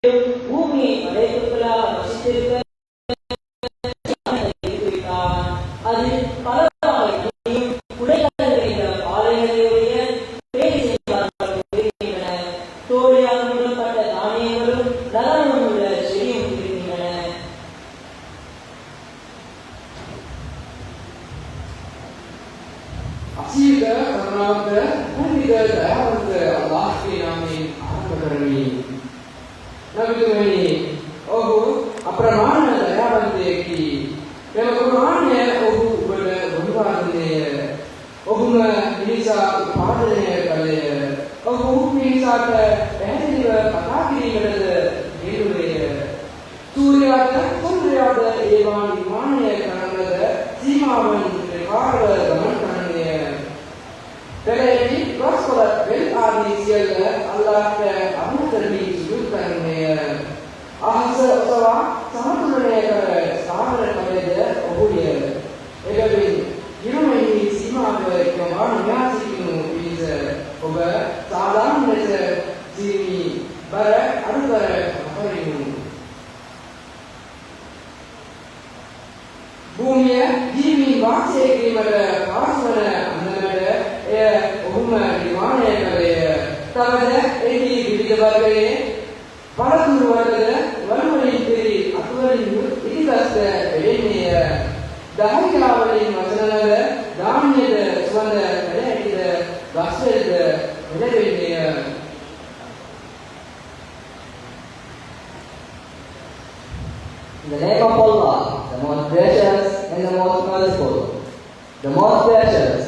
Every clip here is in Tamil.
பூமி அடைப்புகளால் வசித்திருக்க அது பலவாய் உடைகளின் பாலைகளுடைய பேர் செய்கின்றன. தோழியாக மூடப்பட்ட தானியங்களும் நலனும் உள்ள செடியும் இருக்கின்றன. අසීක කරුණාවන්ත කුමිද දයාවන්ත අල්ලාහ්ගේ නාමයෙන් ආරම්භ කරමි. නබිතුමනි ඔහු අප්‍රමාණ දයාවන්තයෙකි. මෙම කුර්ආනය ඔහු ඔබට වඳවාදනේය. ඔහුම මිනිසා උත්පාදනය කළේය. ඔහු මිනිසාට පැහැදිලිව කතා කිරීමටද යෙදුවේය. සූර්යාට චන්ද්‍රයාට ඒවා නිර්මාණය කරන්නද සීමාවන් රේඛාව ගමන් කරන්නේය. පෙරේදී ප්‍රස්වල වෙල් ආදී සියල්ල අල්ලාහ්ට අනුතරමි සුදුසු කරන්නේය. අහස ඔසවා සමතුලනය කර ස්ථාවර කළේද ඔහුය. එබැවින් ඉරුමෙහි සීමාව ඉක්මවා නිවාසිකිනු පිණිස ඔබ සාධාරණ ලෙස ජීවි බර අනුකර අපරිමු. භූමිය ජීවීන් වාසය කිරීමට පහසු වන අන්දමට එය ඔහුම නිර්මාණය කළේය. තවද එහි විවිධ වර්ගයේ පළතුරු වර්ගද වනවලින් පිරි අතුවලින් යුත් ඉතිගස්ද එවෙන්නේය. දහරිකා වලින් වසනලද ධාන්‍යද සුවඳ පැලැටිද ගස්වලද එළවෙන්නේය. In the name of Allah, the most gracious and the most merciful, the most gracious,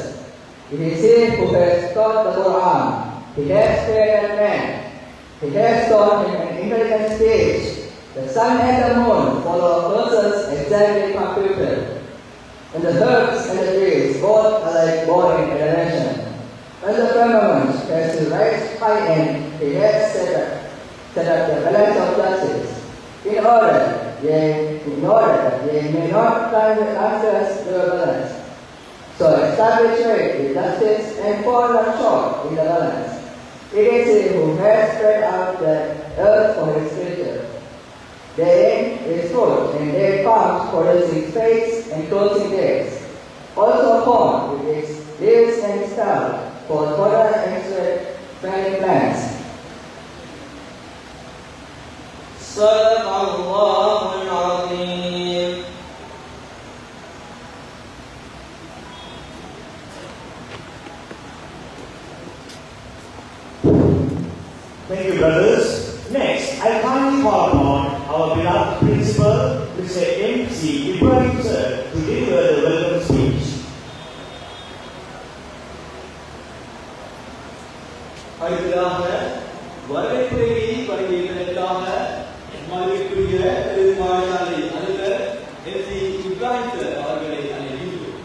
it is He who has taught the Quran. He has created man. He has taught him an intelligent speech. The sun and the moon follow persons exactly computed. And the herbs and the trees both are like boring elevation. When the firmament has to rise high end, He has set up the balance of justice. In order that they may not transgress the balance. So establish it with justice and fall not short in the balance. It is He who has spread out the earth for His creatures. Therein is food and their palms producing spades and closing dates. Also corn with its leaves and stalk for fodder and spreading plants. صدق الله العظيم. Thank you, brothers. Next, I kindly call upon our beloved principal, Mr. M.C. Ibrahim sir, to deliver the welcome speech. அடுத்ததாக வரவேற்புரையை வழங்கியதற்காக மதிப்புக்குரிய திருமாவளி அதிபர் எஸ்.சி. இப்ராஹிம் சார் அவர்களை அழைக்கின்றோம்.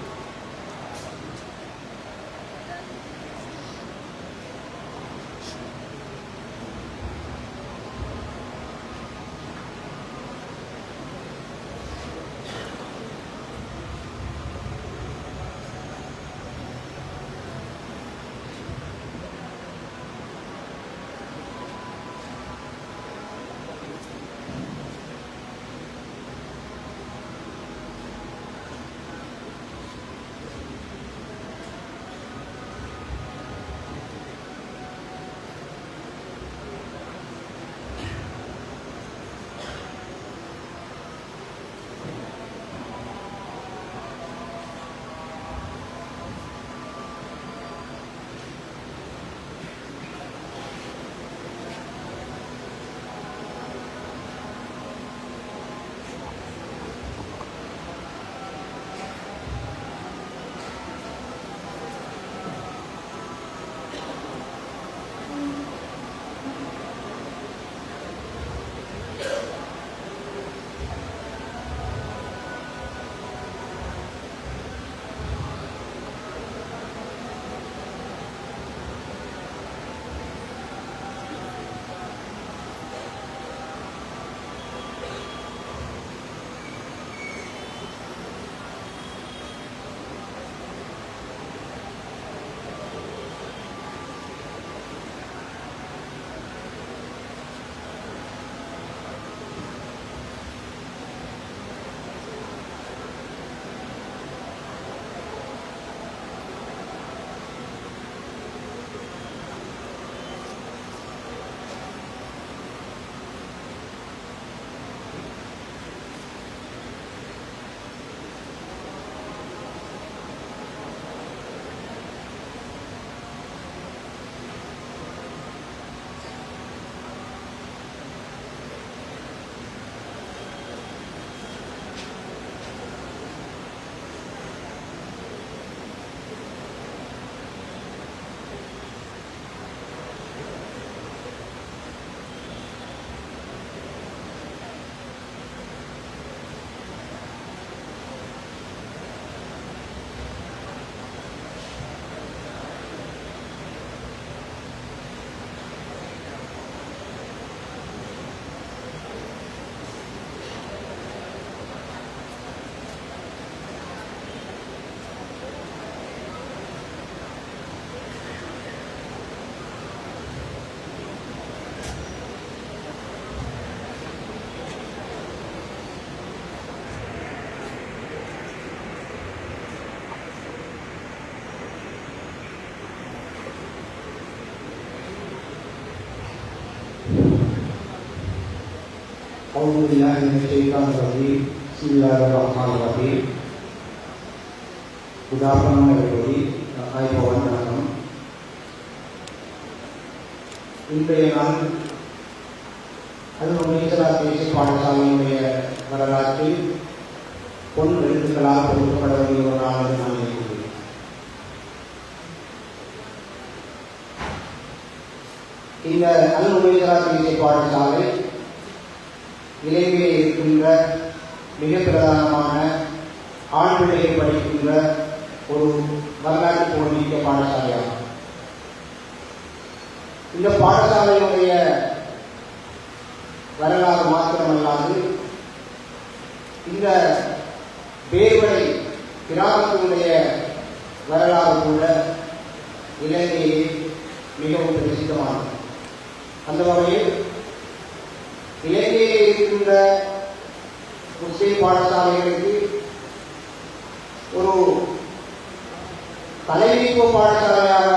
أعوذ بالله من الشيطان الرجيم بسم الله الرحمن الرحيم. Good afternoon everybody. ஐபவன் வணக்கம். இன்றைய நாள் அருள்மிகு பாடசாலையினுடைய வரலாற்றில் பொன் எழுத்துக்களால் கொடுக்கப்பட வேண்டிய ஒரு நாள் என்று நான் நினைக்கிறேன். இந்த அருள்மிகு பாடசாலை இலங்கையில் இருக்கின்ற மிக பிரதானமான ஆண் பிள்ளைகள் படிக்கின்ற ஒரு வரலாற்று புகழ்மிக்க பாடசாலையாகும். இந்த பாடசாலையுடைய வரலாறு மாத்திரமல்லாது இந்த வேர்வடை கிராமத்தினுடைய வரலாறு கூட இலங்கையில் மிகவும் பிரசித்தமானது. அந்த வகையில் இலங்கையில் இருக்கின்ற முஸ்லிம் பாடசாலைகளுக்கு ஒரு தலைமைத்துவ பாடசாலையாக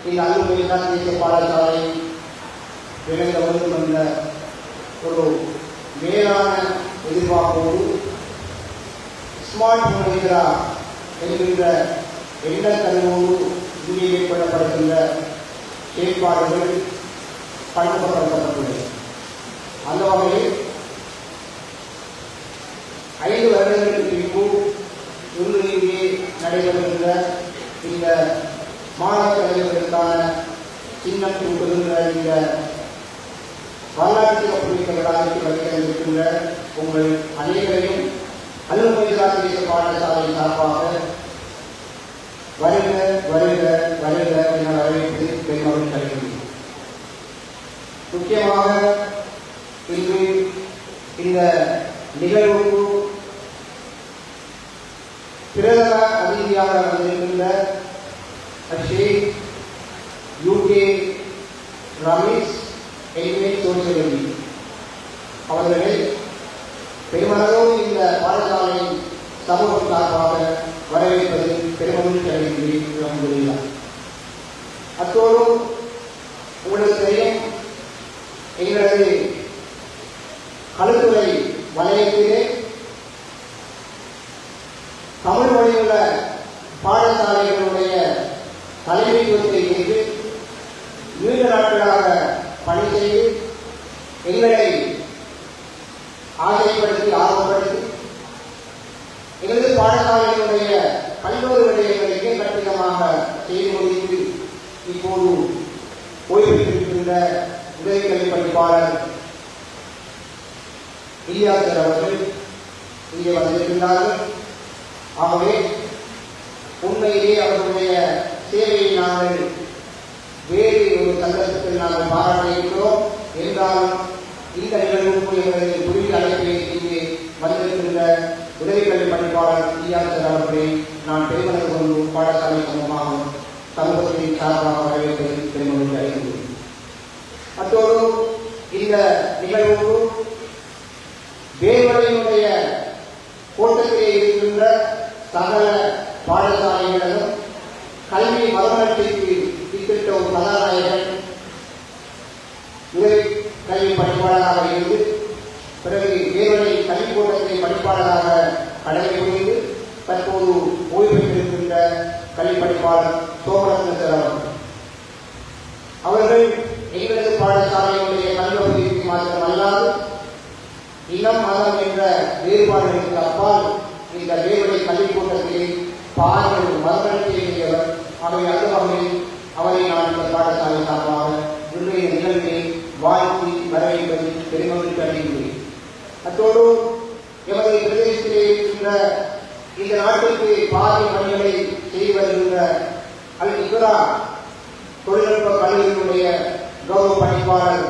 இந்த அருள்மிகு தேசிய பாடசாலை விளங்க வேண்டும் என்ற ஒரு மேலான எதிர்பார்ப்போடு ஸ்மார்ட் மனிதரா என்கின்ற எண்ணக்கருவோடு இங்கே மேற்கொள்ளப்படுகின்ற செயற்பாடுகள் பழக்கப்படுத்தப்பட்டுள்ளது. அந்த வகையில் 5 வருடங்களுக்கு பின்பு இன்று இங்கே நடைபெறுகின்ற இந்த மாணவ தலைவர்களுக்கான சின்னம் கொடுக்கின்ற இந்த வரலாற்று ஒப்புமிக்க விழாவிற்கு வருகின்ற உங்கள் அனைவரையும் அருள்மிகு தேசிய பாடசாலை சார்பாக வருக வருக வருக என வரவேற்று பெருமகிழ்ச்சி அடைகின்றேன். முக்கியமாக இன்று இந்த நிகழ்வுக்கு பிரதம அதிதியாக வந்திருக்கின்ற ஷேக் யூகே ரமேஷ் சோசியலி அவர்களை பெருமளவு இந்த பாடசாலை சமூகம் சார்பாக வரவேற்பதில் பெருமகிழ்ச்சி அடைகின்றேன். அத்தோடு உங்களுக்கு தெரியும், எங்களது கல்வித்துறை வலயத்திலே தமிழ் மொழியுள்ள பாடசாலைகளுடைய தலைமைத்துவத்தை ஏற்று நீண்ட நாட்களாக பணி செய்து எங்களை ஆசைப்படுத்தி ஆர்வப்படுத்தி எங்களது பாடசாலைகளுடைய பல்வேறு விடயங்களை மிக கட்டிடமாக செய்து முடித்து இப்போது ஓய்வு பெற்றிருக்கின்ற உதவி கல்வி படிப்பாளர் இலியாசர் அவர்கள் இங்கே வந்திருக்கின்றார்கள். ஆகவே உண்மையிலே அவர்களுடைய சேவையை நாங்கள் வேறு ஒரு சந்தர்ப்பத்தில் நாங்கள் பாராட்ட இருக்கிறோம். என்றாலும் இந்த நிகழ்வுக்கு எங்களது புதிய அழைப்பை இங்கே வந்திருக்கின்ற உதவி கல்வி படிப்பாளர் இலியாசர் அவர்களை நான் பெருமளவு கொண்டு பாடசாலை சமூகத்தின் சார்பாக வரவேற்பதில் பெருமகிழ்ச்சி அடைகின்றேன். அத்தோடு இந்த நிகழ்வுக்கு வேர்வடையினுடைய கோட்டத்திலே இருக்கின்ற சகல பாடசாலைகளிலும் கல்வி மறுமலர்ச்சிக்கு திட்ட ஒரு கதாநாயகன் உதவி கல்வி படிப்பாளராக இருந்து பிறகு வேர்வடை கல்வி கோட்டத்திலே படிப்பாளராக கடமை புரிந்து தற்போது ஓய்வு பெற்றிருக்கின்ற கல்வி படிப்பாளர் சோமரத்ன அவர்கள் எங்களது பாடசாலையுடைய கல்வி மாத்திரமல்லாது இனம் மதம் என்ற வேறுபாடுகளுக்கு அப்பால் இந்த வேர்வடை கல்விக்கூட்டத்திலே பாடல் மறுமலர்ச்சி செய்தவர். அவை அந்த வகையில் அவரை நான் இந்த பாடசாலை சார்பாக இன்றைய நிகழ்வில் வாழ்த்தி வரவேற்பதில் பெருமகிழ்ச்சி அடைகின்றேன். அத்தோடு எமது பிரதேசத்திலே இருக்கின்ற இந்த நாட்டுக்கு பாதை பணிகளை செய்து வருகின்ற அல் இக்ரா தொழில்நுட்ப கல்லூரியினுடைய கௌரவ பணிப்பாளர்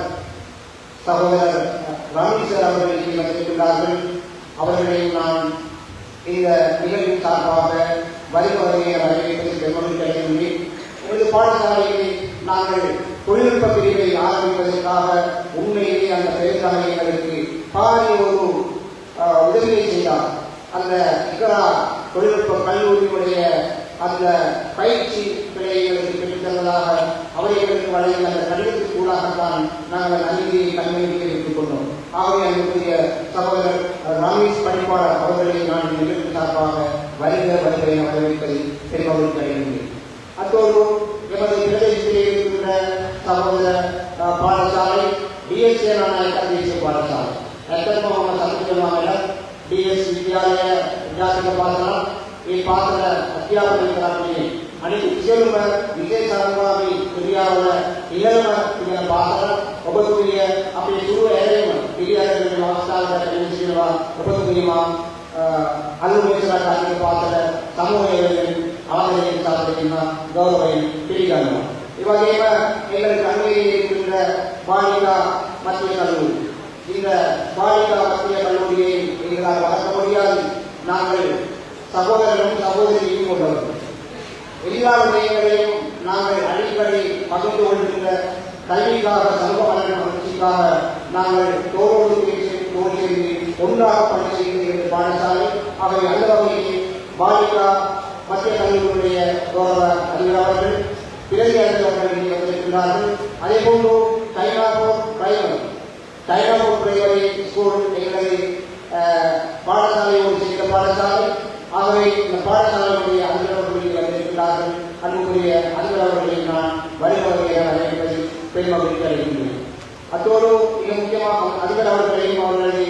சகோதரர் ரமேஷர் அவர்கள் இங்கே வந்திருக்கிறார்கள். அவர்களையும் நான் இந்த நிகழ்வின் சார்பாக வருவதையை வரவேற்பதில் பெருமகிழ்ச்சி அடைகின்றேன். எனது பாடசாலையில் நாங்கள் தொழில்நுட்ப பிரிவை ஆரம்பிப்பதற்காக உண்மையிலே அந்த பேருந்தாளர்களுக்கு பாரிய ஒரு உதவியை செய்தார். அந்த இக்ரா தொழில்நுட்ப கல்லூரியுடைய அந்த பயிற்சி பிள்ளைகளுக்கு பெற்றுத்தருவதாக அவர்களுக்கு வழங்கிய அந்த கடிதத்துக்கு கூடாகத்தான் நாங்கள் அநீதியை கண்மணிக்கு எடுத்துக் கொண்டோம். ஆகவே அங்குடைய डॉक्टर मोहम्मद समीर मामला डीएस विद्यालय विद्यार्थी पात्र ಈ ಪಾತ್ರ ಅಧ್ಯಾಪಕರಾಗಿ ಅನೇಕ ವಿಷಯಗಳ ವಿಶೇಷವಾಗಿ ಕ್ರಿಯಾವಳ ಇಯಲಮ ಇದರ ಪಾತ್ರ ಒಬ್ಬರಿಗೆ අපේ සුරු ඇරෙම පිළියරගෙන අවස්ථාවකට ලැබෙනවා ඔබතුමීම අනුමೋದනාකාරී පාತ್ರ සමූහයෙන් ආදරයෙන් සාදරයෙන් ගෞරවයෙන් පිළිගන්නවා. ඒ වගේම එළල කන්නේ ඉන්න බාලිකා මධ්‍ය කல்லூரி இந்த பாலிகா மத்திய கல்லூரியை எங்களால் வளர்க்க முடியாது. நாங்கள் சகோதரரும் சகோதரியும் கொண்டவர்கள். எல்லா விடயங்களையும் நாங்கள் அடிக்கடி பகிர்ந்து கொள்கின்ற கல்விக்காக சமூக நலன் வளர்ச்சிக்காக நாங்கள் தோளோடு தோல்வி ஒன்றாக பணி செய்கின்ற பாடசாலை அவை அந்த வகையில் பாலிகா மத்திய கல்லூரியுடைய கௌரவ அதிகாரிகள் பிறகு அறிந்தவர்கள் இங்கே வந்திருக்கிறார்கள். அதே போன்று டைனாபோர் பிரைமரி ஸ்கூல் எங்களது பாடசாலையோடு சேர்ந்த பாடசாலை. ஆகவே இந்த பாடசாலையுடைய அதிகாரிகள் வந்திருக்கிறார்கள். அன்புக்குரிய அதிகாரிகளை நான் வழிவகையாக அழைப்பதில் பெருமகிழ்ச்சி அடைகின்றேன். அத்தோடு மிக முக்கியமாக அதிகாரிகளையும் அவர்களது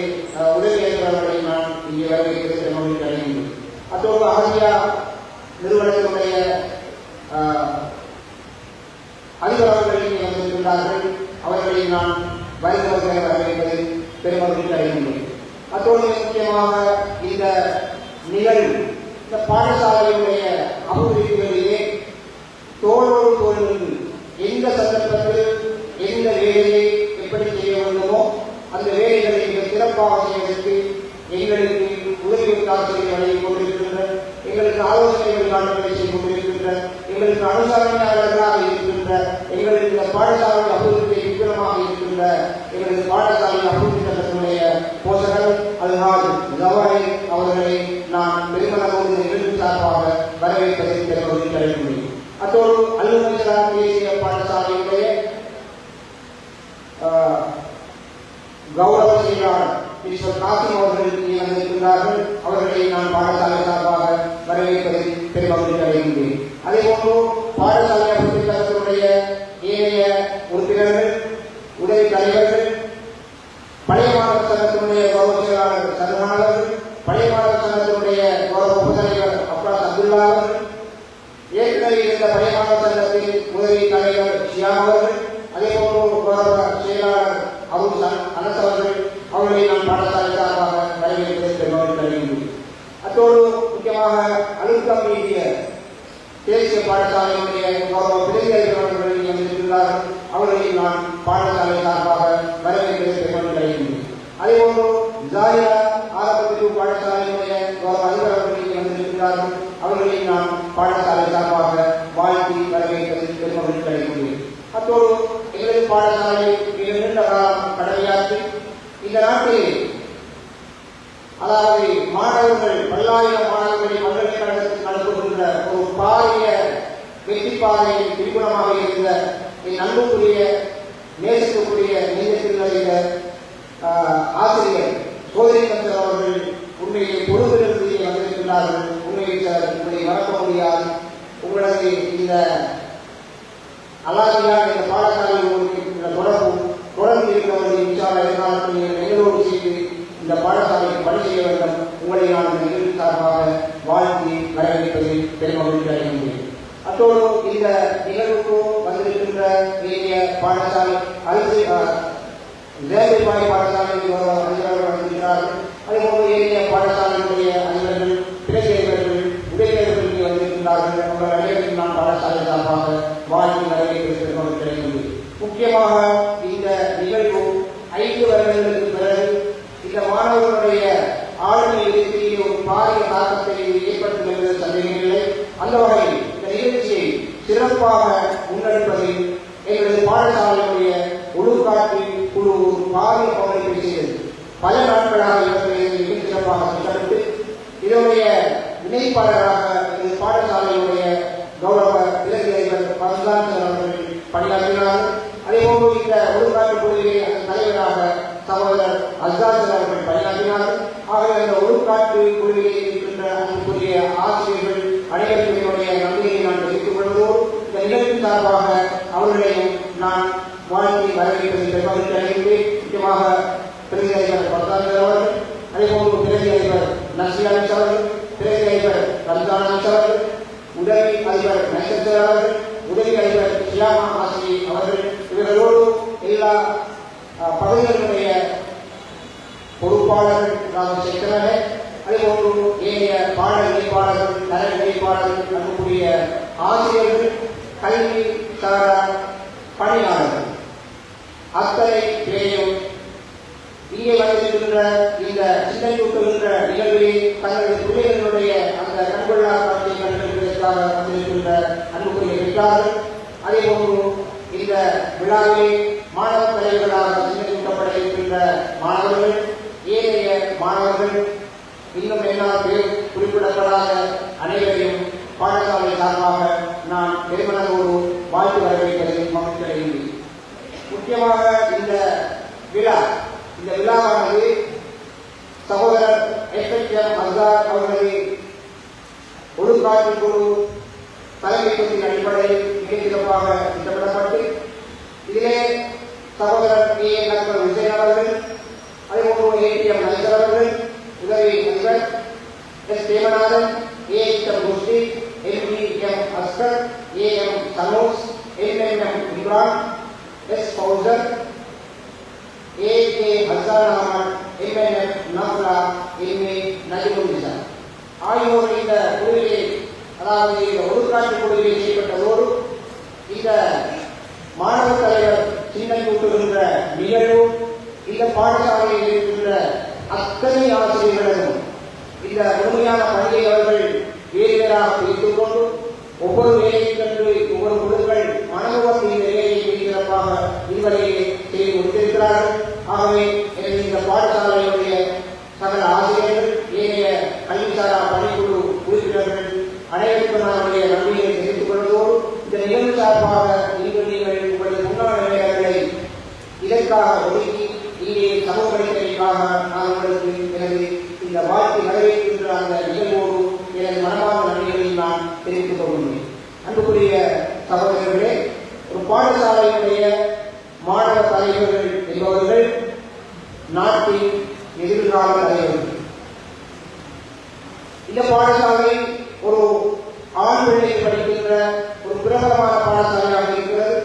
உதவியாளர்களையும் நான் இங்கே வரவேற்பதில் பெருமகிழ்ச்சி அடைகின்றேன். அத்தோடு அகதியா நிறுவனத்தினுடைய அதிகாரிகள் இங்கே வந்திருக்கிறார்கள். அவர்களை நான் வழிவகையாக வரவேற்பதில் பெருமகிழ்ச்சி அடைகின்றேன். அத்தோடு முக்கியமாக இந்த நிகழ்வு இந்த பாடசாலையுடைய அபிவிருத்திகளிலே தோளோடு தோல் எந்த சந்தர்ப்பத்தில் எந்த வேலையை எப்படி செய்ய வேண்டுமோ அந்த வேலைகளை மிக சிறப்பாக செய்வதற்கு எங்களுக்கு உதவிக்காட்சிகளை வழங்கிக் கொண்டிருக்கின்ற, எங்களுக்கு ஆலோசனை வழிகாட்டுகளை செய்து கொண்டிருக்கின்ற, எங்களுக்கு அனுசரணையாளர்களாக இருக்கின்ற, எங்களுக்கு இந்த பாடசாலை அபிவிருத்தி விபரமாக இருக்கின்ற எங்களது பாடசாலை அபிவிருத்தி சங்கத்தினுடைய போஷகர் அல்ஹாஜ் ஜவாஹிர் அவர்களை நான் பெருமளவோடு நிகழ்ச்சி சார்பாக வரவேற்பதில் பெருமகிழ்ச்சி அடைகின்றேன். அத்தோடு அல்லுமனிசா தேசிய பாடசாலையுடைய கௌரவ செயலாளர் ஈஸ்வர் காசிம் அவர்கள் இங்கே வந்திருக்கிறார்கள். அவர்களை நான் பாடசாலை சார்பாக வரவேற்பதில் பெருமகிழ்ச்சி அடைகின்றேன். அதேபோன்று பாடசாலை அபிவிருத்தி சங்கத்தினுடைய ஏனைய உறுப்பினர்கள், உதவி தலைவர்கள், பழைய மாணவர் சங்கத்தினுடைய கௌரவ செயலாளர் சர்மானவர்கள், பழைய மாணவர் சங்கத்தினுடைய கௌரவ உபதலைவர் அப்ராஸ் அப்துல்லா அவர்கள், ஏற்கனவே இருந்த பழைய மாணவர் சங்கத்தின் உதவி தலைவர் ஷியா அவர்கள், அதேபோன்று கௌரவ செயலாளர் அருள் அனஸ் அவர்கள், அவர்களை நான் பாடசாலை சார்பாக வரவேற்பதில் பெருமகிழ்ச்சி அடைகின்றேன். அத்தோடு முக்கியமாக அழுத்தம் மீதிய தேசிய பாடசாலையுடைய கௌரவ பிரதிநிதிகள் இங்கே வந்திருக்கிறார்கள். அவர்களை நான் பாடசாலை சார்பாக வரவேற்பதில் பெருமகிழ்ச்சி அடைகின்றேன். அதேபோன்று ஜாலியா ஆரம்பத்திற்கு பாடசாலையுடைய கௌரவ அதிகாரிகள் இங்கே வந்திருக்கிறார்கள். அவர்களை நான் பாடசாலை சார்பாக வாழ்த்தி வரவேற்பதில் பெருமகிழ்ச்சி அடைகின்றேன். அத்தோடு எங்களது பாடசாலை மிக நீண்ட காலம் கடமையாற்றி இந்த நாட்டில் அதாவது மாணவர்கள் பல்லாயிரம் மாணவர்களை பல்கலைக்கழகத்தில் நடத்துகின்ற ஒரு பாரிய வெற்றி பாதையில் திருகுணமாக இருந்த என் அன்புக்குரிய நேசத்துக்குரிய நெஞ்சத்தில் நிறைந்த ஆசிரியர் சோதனை கந்தர் அவர்கள் உண்மையை பொறுப்பிலிருந்து வந்திருக்கிறார்கள். உண்மையில் சார் உங்களை மறக்க முடியாது. உங்களது இந்த அலாதியா இந்த பாடசாலையில் தொடர்ந்து இருக்கிறவர்கள் இன்ஷால்லா எதிர்காலத்தில் எங்களோடு செய்து இந்த பாடசாலைக்கு பணி செய்ய வேண்டும். உங்களை நான் இந்த நிகழ்ச்சி சார்பாக வாழ்த்தி வரவேற்பதில் பெருமகிழ்ச்சி அடைகின்றேன். அத்தோடு இந்த நிகழ்வுக்கு வந்திருக்கின்ற ஏனைய பாடசாலை தேவைப்பாய் பாடசாலையில் அதிகாரிகள் வந்திருக்கிறார்கள். அதேபோன்று ஏனைய பாடசாலைகளுடைய அதிகாரிகள், பிறகு உதவியாளர்கள் இங்கே வந்திருக்கிறார்கள். அவர்கள் அனைவரையும் நான் பாடசாலை சார்பாக வாழ்த்தி வரவேற்பதில் பெருமகிழ்ச்சி அடைகின்றேன். முக்கியமாக இந்த நிகழ்வு 5 வருடங்களுக்கு பிறகு இந்த மாணவர்களுடைய ஆளுமை எழுச்சியில் ஒரு பாரிய தாக்கத்தை ஏற்படுத்தும் என்பது சந்தேகமில்லை. அந்த வகையில் இந்த நிகழ்ச்சியை சிறப்பாக முன்னெடுப்பதில் எங்களது பாடசாலையுடைய ஒழுக்காட்டு குழு ஒரு பாரிய பங்களிப்பை செய்தது. பல நாட்களாக இவர்களை மிக சிறப்பாக திட்டமிட்டு இதனுடைய இணைப்பாளராக எங்களது பாடசாலையுடைய கௌரவ இலக்கியர்கள் பரந்தான்சர் அவர்கள் பணியாற்றினார்கள். அதேபோன்று இந்த ஒழுங்காட்டு குழுவிலே அதன் தலைவராக சகோதரர் அஸ்தாசர் அவர்கள் பணியாற்றினார்கள். ஆகவே அந்த ஒழுங்காட்டு குழுவிலே இருக்கின்ற அன்புக்குரிய ஆசிரியர்கள் அனைவருடைய நன்றியை நான் தெரிவித்துக் கொள்வதோடு இந்த நிகழ்ச்சி சார்பாக அவர்களையும் நான் வாழ்த்தி வரவேற்பதில் பெருமகிழ்ச்சி அடைகின்றேன். முக்கியமாக பிரதிநிதிகள் அவர்கள், உதவி அதிபர் இஸ்லாமா ஆசி அவர்கள், இவர்களோடு எல்லா பகுதிகளுடைய பொறுப்பாளர்கள் சென்றனர். அதேபோன்று ஏனைய பாட இணைப்பாளர்கள், தர இணைப்பாளர்கள், அன்புக்குரிய ஆசிரியர்கள், கல்வி சாரா பணியாளர்கள் அத்தனை பேரையும் இங்கே வந்திருக்கின்ற இந்த சிந்தனையூட்டுகின்ற நிகழ்விலே தங்களது பிள்ளைகளுடைய அந்த கண்கொள்ளா காட்சியை கண்டிருப்பதற்காக வந்திருக்கின்ற அன்புக்குரிய பெற்றார்கள், அதேபோன்று இந்த விழாவிலே மாணவ தலைவர்களாக சிந்தனையூட்டப்பட இருக்கின்ற மாணவர்கள், ஏனைய மாணவர்கள், இன்னும் என்னால் பேர் குறிப்பிடப்படாத அனைவரையும் பாடசாலை சார்பாக நான் பெருமனதோடு வாழ்த்து வரவேற்பதில் மகிழ்ச்சி அடைகின்றேன். முக்கியமாக இந்த விழாவானது சகோதரர் எஸ்எம் அசார் அவர்களை ஒழுங்காற்று குழு தலைமைத்துவத்தின் அடிப்படையில் மிக சிறப்பாக திட்டமிடப்பட்டு இதிலே சகோதரர் கே நண்பர் விஜயன் அவர்கள், அதேபோன்று ஏடிஎம் நல்சர் அவர்கள், உதவி நண்பர் S Devanathan, AM Kusthi, M Asgar, AM Sanos, MM Imran, S Fauzer, AK Hasan Ahamed, MNF Nafla, MA Najimul ஆகியோர் இந்த குழுவிலே, அதாவது இந்த ஒழுக்காற்று குழுவிலே செய்யப்பட்டதோடு இந்த மாணவ தலைவர் சின்னம் கூட்டுகின்ற நிகழ்வு இந்த பாடசாலையில் இருக்கின்ற அத்தனை ஆசிரியர்களும் இந்த முழுமையான பணியை அவர்கள் வேறு வேறாக பிரித்துக் கொண்டு ஒவ்வொரு வேலைக்கென்று ஒவ்வொரு குழுக்கள் அனுபவத்தில் இந்த வேலையை சிறப்பாக இதுவரையே செய்து கொடுத்திருக்கிறார்கள். ஆகவே எனது இந்த பாடசாலையுடைய சகல ஆசிரியர்கள், ஏனைய கல்விசாரா பணிக்குழு உறுப்பினர்கள் அனைவருக்கும் நம்முடைய நன்மையை தெரிவித்துக் கொள்வதோடு இந்த நிகழ்வு சார்பாக இன்று நீங்கள் உங்களது முன்னாள் நிலையங்களை இதற்காக ஒதுக்கி இங்கே சமூகத்திற்காக நான் உங்களுக்கு எனது இந்த வாழ்க்கை வரவேற்கின்ற அந்த நிகழ்வோடு எனது மனமார்ந்த நன்மைகளையும் நான் தெரிவித்துக் கொள்கிறேன். அன்புக்குரிய சகோதரர்களே, ஒரு பாடசாலையுடைய மாணவ தலைவர்கள் என்பவர்கள் நாட்டின் எதிர்கால தலைவர்கள். இந்த பாடசாலை ஒரு ஆண் பிள்ளை படிக்கின்ற ஒரு பிரபலமான பாடசாலையாக இருக்கிறது.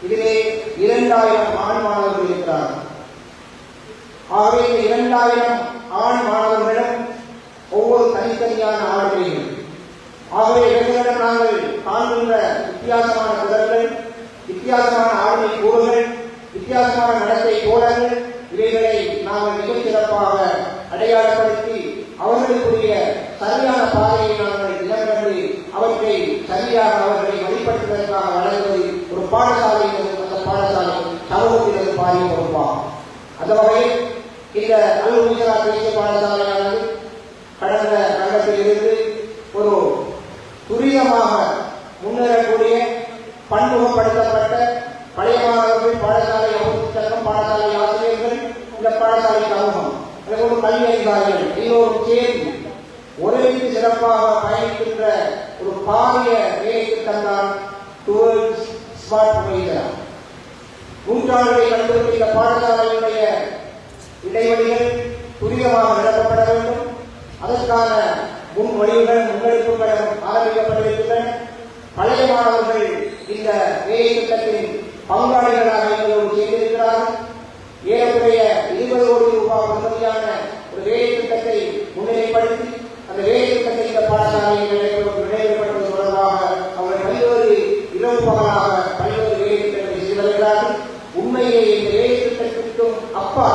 இதிலே 2000 ஆண் மாணவர்கள் இருக்கிறார்கள். ஆகவே இந்த 2000 ஆண் மாணவர்களும் ஒவ்வொரு தனித்தனியான ஆளுமைகள். ஆகவே இவர்களிடம் நாங்கள் காண்கின்ற வித்தியாசமான குரல்கள், வித்தியாசமான ஆளுமை கூறுகள், வித்தியாசமான நடத்தை கோலங்கள், இவைகளை நாங்கள் மிக சிறப்பாக அடையாளப்படுத்தி அவர்களுக்குரிய சரியான பாதையை நாங்கள் இனங்கண்டு அவற்றை சரியாக அவர்களை வழிபடுத்துவதற்காக வழங்குவது ஒரு பாடசாலையினது, அந்த பாடசாலை சமூகத்தினது பாரிய பொறுப்பாகும். அந்த வகையில் இந்த அலுவலக தேசிய பாடசாலையானது கடந்த கண்டத்தில் இருந்து ஒரு துரிதமாக முன்னேறக்கூடிய பன்முகப்படுத்தப்பட்ட பழைய மாணவர்கள், பாடசாலை சங்கம், பாடசாலை ஆசிரியர்கள், இந்த பாடசாலை சமூகம், அதேபோன்று கல்வி அதிகாரிகள் எல்லோரும் சேர்ந்து ஒருங்கிணைந்து சிறப்பாக பயணிக்கின்ற ஒரு பாரிய வேலைக்கு தந்தான் டுவர்ட்ஸ் ஸ்மார்ட் மொழிகள். நூற்றாண்டுகளை கண்டுபிடித்த இந்த பாடசாலையுடைய இடைவெளிகள் துரிதமாக நிரப்பப்பட வேண்டும். அதற்கான முன்மொழிவுகள், முன்னெடுப்புகளும் ஆரம்பிக்கப்பட்டிருக்கின்றன. பழைய மாணவர்கள் இந்த வேலை திட்டத்தின் பங்காளிகளாக எங்களோடு சேர்ந்திருக்கிறார்கள். ஏறக்குறைய 20 கோடி ரூபாய் பெறுமதியான ஒரு வேலை திட்டத்தை முன்னிலைப்படுத்தி அந்த வேலை திட்டத்தை இந்த பாடசாலையில் நிறைவேற்றப்பட்டது தொடர்பாக அவர்கள் பல்வேறு இரவு பகலாக பல்வேறு வேலை திட்டங்களை செய்து வருகிறார்கள். உண்மையிலே இந்த வேலை திட்டத்திற்கும் அப்பா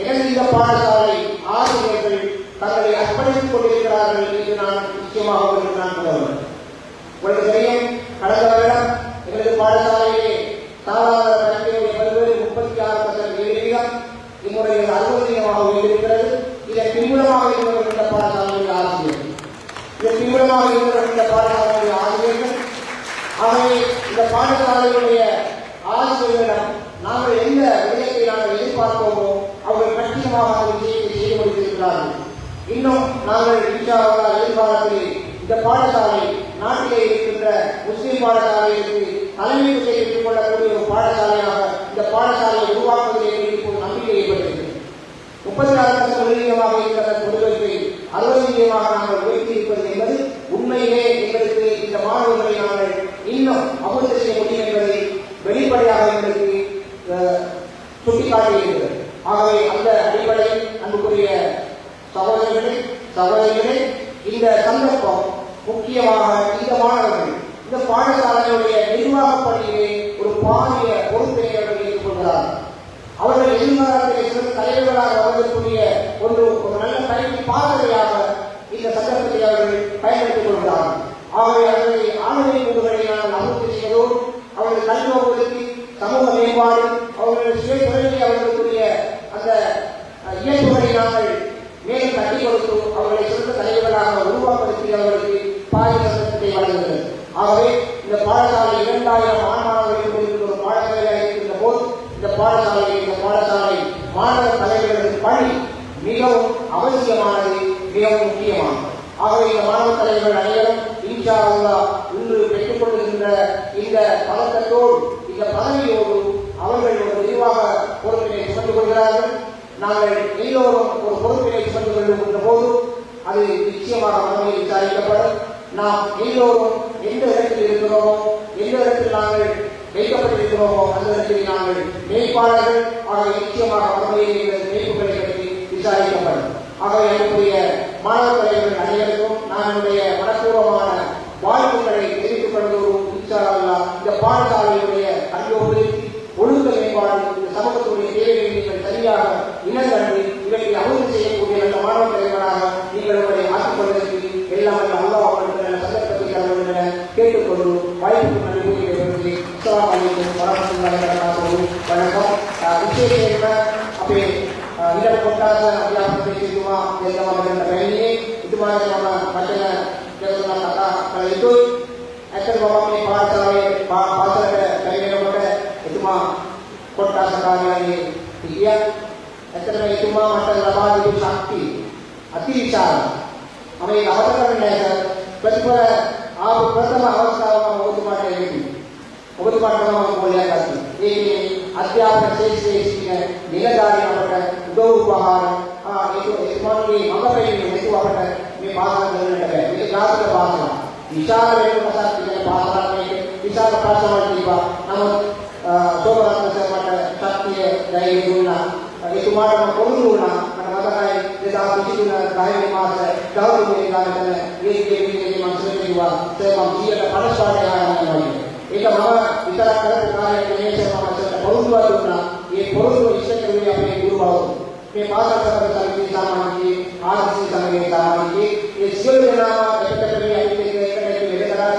எனது இந்த பாடசாலை ஆசிரியர்கள் தங்களை அர்ப்பணித்துக் கொண்டிருக்கிறார்கள் என்று நான் நிச்சயமாக உங்களுக்கு நான் கூறுவேன். உங்களுக்கு தெரியும், கடந்த வருடம் எங்களது பாடசாலையிலே சாதாரண கல்வியுடைய பல்வேறு 36% விகிதம் இம்முறையில் 60% உயர்ந்திருக்கிறது. இதன் பின்புலமாக இருந்தவர்கள் இந்த பாடசாலையுடைய ஆசிரியர்கள், இதன் பின்புலமாக இருந்தவர்கள் இந்த பாடசாலையுடைய ஆசிரியர்கள். ஆகவே இந்த பாடசாலையுடைய ஆசிரியர்களிடம் நாங்கள் எந்த விடயத்தை நாங்கள் எதிர்பார்ப்போமோ அவர்கள் கண்டிப்பாக அந்த விஷயத்தை செய்து முடித்திருக்கிறார்கள். இன்னும் நாங்கள் எதிர்காலத்தில் இந்த பாடசாலை நாட்டிலே இருக்கின்ற முஸ்லிம் பாடசாலைகளுக்கு தலைமைத்துவத்தை பெற்றுக் கொள்ளக்கூடிய ஒரு பாடசாலையாக இந்த பாடசாலையை உருவாக்குவதில் இப்போது நம்பிக்கை ஏற்பட்டிருக்கிறது. 34% விகிதமாக இருக்கிற கொள்கைக்கு 60% நாங்கள் உயர்த்தி இருப்பது என்பது உண்மையிலே எங்களுக்கு இந்த மாணவர்களை நாங்கள் இன்னும் அபிவிருத்தி செய்ய முடியும் என்பதை வெளிப்படையாக எங்களுக்கு சுட்டிக்காட்டியிருக்கிறது. ஆகவே அந்த அடிப்படையில் அன்புக்குரிய சகோதரிகளே இந்த சந்தர்ப்பம் முக்கியமாக இந்த மாணவர்கள் இந்த பாடசாலையுடைய நிர்வாக பணியிலே ஒரு பாரிய பொறுப்பை அவர்கள் ஏற்றுக்கொள்கிறார்கள். அவர்கள் எதிர்காலத்திலே சில தலைவர்களாக வருவதற்குரிய ஒரு நல்ல கல்வி பாதையாக இந்த சந்தர்ப்பத்தை அவர்கள் பயன்படுத்திக் கொள்கிறார்கள். ஆகவே அவர்களை ஆளுநரை கூறுகளை நாங்கள் அபிவிருத்தி செய்வதோடு அவர்கள் கல்வி சமூக மேம்பாடு அவர்கள் சுய தொழிலை அவர்களுக்குரிய அந்த இயல்புகளை நாங்கள் மேலும் கட்டிக் கொடுத்து அவர்களை சிறந்த தலைவர்களாக உருவாக்கப்படுத்தி அவர்களுக்கு பாதுகாப்பத்தை வழங்குகிறது. ஆகவே இந்த பாடசாலை 2000 மாணவர்கள் கொண்டிருக்கிற ஒரு பாடசாலையாக இருக்கின்ற போது இந்த பாடசாலை மாணவர் தலைவர்களுக்கு பணி மிகவும் அவசியமானது, மிகவும் முக்கியமானது. ஆகவே இந்த மாணவ தலைவர்கள் அனைவரும் இன்ஷா அல்லாஹ் இன்று பெற்றுக் கொண்டிருக்கின்ற இந்த பழக்கத்தோடு இந்த பதவியோடு அவர்கள் ஒரு நிர்வாக பொறுப்பினை சுமந்து கொள்கிறார்கள். நாங்கள் எல்லோரும் ஒரு பொறுப்பினை சுமந்து கொள்கின்ற போது அது நிச்சயமாக மனதில் விசாரிக்கப்படும். நாம் எல்லோரும் எந்த இடத்தில் இருக்கிறோமோ, எந்த இடத்தில் நாங்கள் வைக்கப்பட்டிருக்கிறோமோ அந்த இடத்தில் நாங்கள் மேய்ப்பாளர்கள். ஆகவே நிச்சயமாக மனதில் மேய்ப்புகளை பற்றி விசாரிக்கப்படும். ஆகவே என்னுடைய மாணவ தலைவர்கள் அனைவருக்கும் நான் என்னுடைய மனப்பூர்வமான வாழ்த்துக்களை தெரிவித்துக் கொள்வதோடு இன்ஷா அல்லாஹ் இந்த பாடசாலையுடைய கல்வி ஒழுக்க மேம்பாடு இந்த சமூகத்துடைய தேவையை நீங்கள் சரியாக இனங்கண்டு இவற்றை அபிவிருத்தி செய்யக்கூடிய நல்ல மாணவ தலைவராக நீங்கள் உங்களை ஆக்கிக் கொள்வதற்கு எல்லாம் அல்லாஹ் அவர்களுக்கு சந்தர்ப்பத்தை தரவேண்டும் என கேட்டுக்கொண்டு வாய்ப்புக்கு நன்றி கூறுகிறேன். அஸ்ஸலாமு அலைக்கும் வரஹ்மத்துல்லாஹி வபரகாத்துஹு. வணக்கம். விசேஷ அப்பே ඉලක්ක කොටස අධ්‍යාපනයේ සිදුවා දෙන්නවකට බැන්නේ ඉතුමාගේ මම වචන දෙකක් කතා කළ යුතුයි. ඇත්තටම මම මේ පාසලට බැරිවෙනකොට ඉතුමා කොටස කාර්යයේ හිටියා. ඇත්තටම ඉතුමා මට ලබා දීපු ශක්තිය අතිවිශාලයි. මම ඒක අවබෝධ කරගන්න ප්‍රතිඵල ආපු ප්‍රථම අවස්ථාව මම ඔබතුමාට එන්නේ. ඔබතුමාට මම පොලියක් අත්දැකීම. ඒ අධ්‍යාපන ශාස්ත්‍රයේ සිටින නිලධාරීන් අපට උදව් උපහාර ඒකේ මඟපෙන්නේ නැතුව අපට මේ පාසල දෙන්නට බැහැ. මේක ජාතික පාසලක්. විශාල වේගපතක් තියෙන පාසලක් මේක. විශාල පාසලක් තිබා. නමුත් සෝමරත්න සර්මට ශක්තිය ධෛර්යය දුන්නා. එතුමාට මම පොදු වුණා. මට මතකයි 2023 10 මාස ගෞරවයෙන් ගානකල ඒකේ මම සෙනෙහුවා. ඒ මම කීයට පළස්වාරය ආරම්භ වුණා. ඒක මම විතරක් කරපු කාර්යයක් නෙමෙයි. මම පොරුදුවක් දුන්නා. ඒ පොරුදුව ඉෂ්ට කරුවේ අපේ ගුරුවරු. මේ පාසල් සමිතියේ සාමාජික ආර්ථික සමිතියේ සාමාජික ඒ සියලු දෙනාම එකතැනදී අපි එකට වැඩ කරලා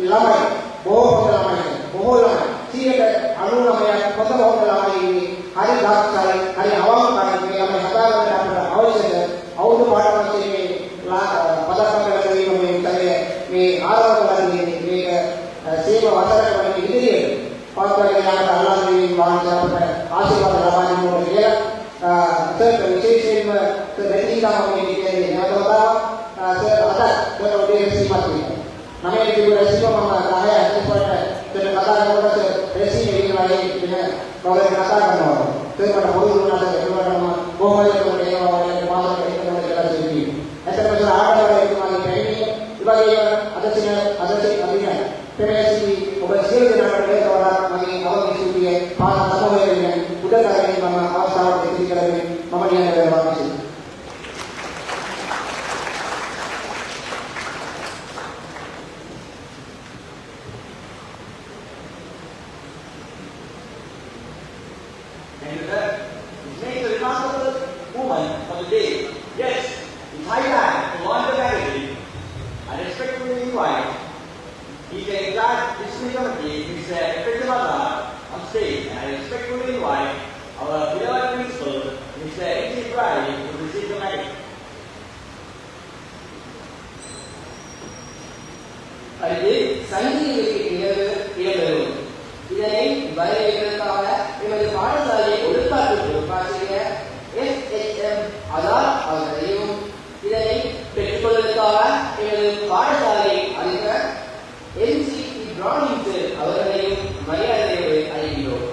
ළමයි බොහෝ ළමයි 99% හොඳ ළමයි හරි දායකයි හරි අවංකයි මේ ළමයි හදාගන්න අපට අවශ්‍යද අවුරුදු පාඩමේ පදක්කම් ලැබීම මේ විතරේ මේ ආරම්භ කරන්නේ මේක සේව වසරක වගේ ඉදිරියට පාස්වර්ග යනට අල්ලාහ්ගේ වාංශාවට ආශිර්වාද ලබා දෙන්න ඕනේ කියලා සර් විශේෂයෙන්ම දෙන්නිකාම මේ කියන්නේ නවතවතා සර් අද ඔබේ සීමත් වෙනවා. නමේ තිබුණ රැසිම මම 10 අතපොට දෙන කතා කරනකොට රැසිම ඉන්නවායි කියන කවුරුත් කතා කරනවා. සර් මට පොදු වුණාද ඒකටම කොහොමද ඒවා වල මාතෘකාවක් එකම කියලා දෙන්නේ. ඇත්තටම සර් ආඩවල එතුමාගේ පැමිණීම ඉවගේ අදසින අදින පෙරේසි ඔබ සියලු දෙනාට වඩා මගේ අවශ්‍යතිය පාන සමවැයෙන් උදකරගෙන මම අවස්ථාවට ඉදිරි කරගෙන මම කියන්නේ වෙනවා කිසි. And it's made a remarkable movement for the day. Yes, it's high time to launch the magazine. I respectfully invite He's a class discipline committee, Mr. Efetimala, on stage, and I respectfully invite our beloved principal, Mr. H. Ibrahim, to receive the mic. அடுத்து சங்கீதத்திற்கு இடம்பெறும். இதனை வரவேற்பதற்காக எமது பாடசாலை ஒழுக்காற்று ஆசிரியர் SHM அதார் அவர்களையும் இதனை பெற்றுக்கொள்வதற்காக எமது பாடசாலை அதிபர் MC இப்ராஹிம் சார் அவர்களையும் மரியாதையோடு அழைக்கிறோம்.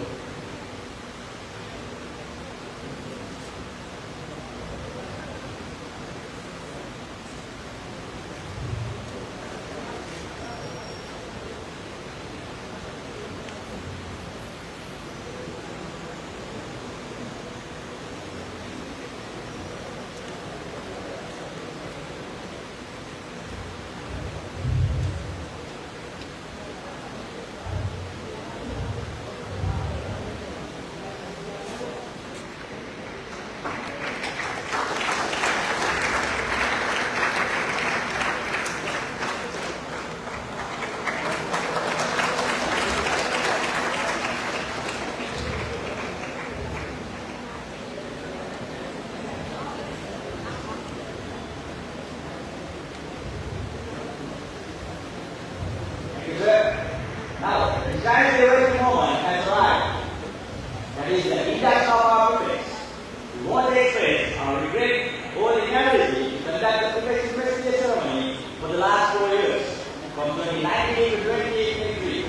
regret over the inability to conduct the professional messenger ceremony for the last 4 years, from 2019 to 2023,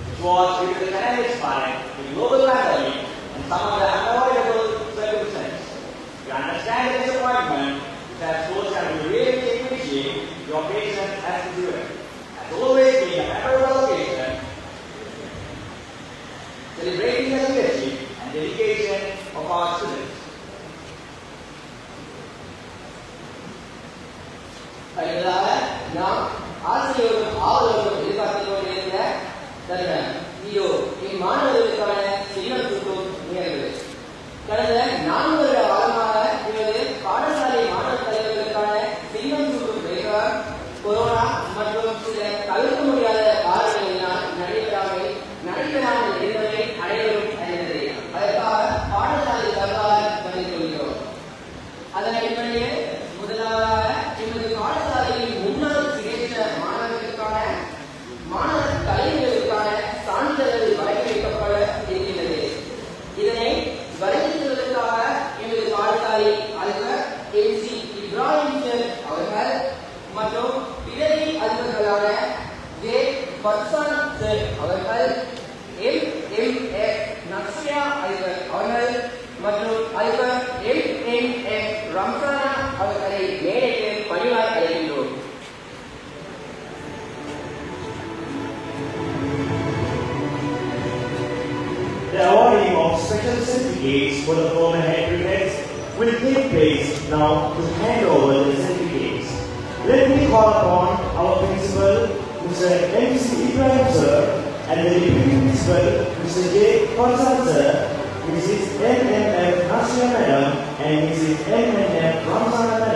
which was due to the pandemic spike, the global pandemic, and some of the unavoidable circumstances. We understand the disappointment that schools have to really appreciate your patience as a student. Has always been a memorable occasion, celebrating the leadership and dedication of our students. அடுத்ததாக நாம் ஆசிரியர்களும் ஆவலர்களும் எதிர்பார்த்துக் கொண்டிருந்த தருணம் இதோ இம்மாணவர்களுக்கான சின்னம் சுட்டும் நிகழ்வு. கடந்த 4 வருட காலமாக இவரது பாடசாலை மாணவ தலைவர்களுக்கான சின்னம் சுட்டும் நிகழ்வு கொரோனா மற்றும் சில தவிர்க்க முடியாத காரணங்களினால் நடைபெறாமல் இருந்ததை அனைவரும் அறிந்தது. அதற்காக பாடசாலை சார்பாக பதில் கொள்கிறோம். அதன் அடிப்படையில் முதலாவதாக எமது பாடசாலையின் முன்னாள் சிரேஷ்ட மாணவர் தலைவர்களுக்கான சான்றிதழ்கள் வழங்கி வைக்கப்பட இருக்கின்றது. இதனை வழங்குவதற்காக எமது பாடசாலை அதிபர் MC இப்ராஹிம் சார் அவர்கள் மற்றும் பிறவி அதிபர்களான ஜே பர்சான் சார் அவர்கள், MMF நக்சியா அதிபர் அவர்கள் மற்றும் அதிபர் MMF ரம்சானா அவர்களை மேடைக்கு பணிவாய் அழைக்கின்றோம். The awarding of special certificates for the former head prefects will take place now to hand over the certificates. Let me call upon our principal, Mr. MC Ibrahim sir, and the deputy principal, Mr. J. Korsan sir, Mrs. MMF Nasya madam, and Mrs. MMF Ramsana madam